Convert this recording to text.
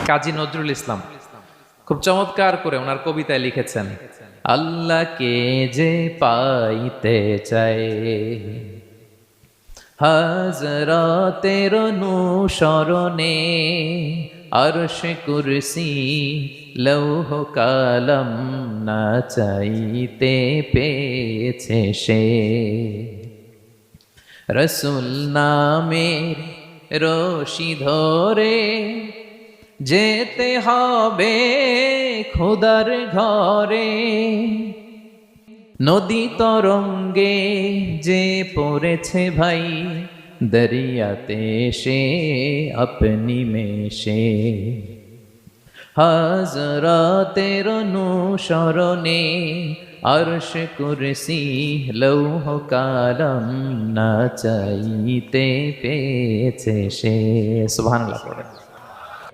কাজী নজরুল ইসলাম খুব চমৎকার করে ওনার কবিতায় লিখেছেন, আল্লাহকে যে পাইতে চায় হাজরাতের অনুসরণে, আরশ কুরসি লৌহ কালাম না চাইতে পেয়েছে সে। রসুল নামের রশি ধরে যেতে হবে খোদার ঘরে, নদী তরঙ্গে যে পড়েছে ভাই দরিয়াতে সে আপনি মেশে। হাজরাতের অনুসরণে আরশ কুরসি লৌহ কালাম না চাইতে পেয়েছে সে। সুবহানাল্লাহ।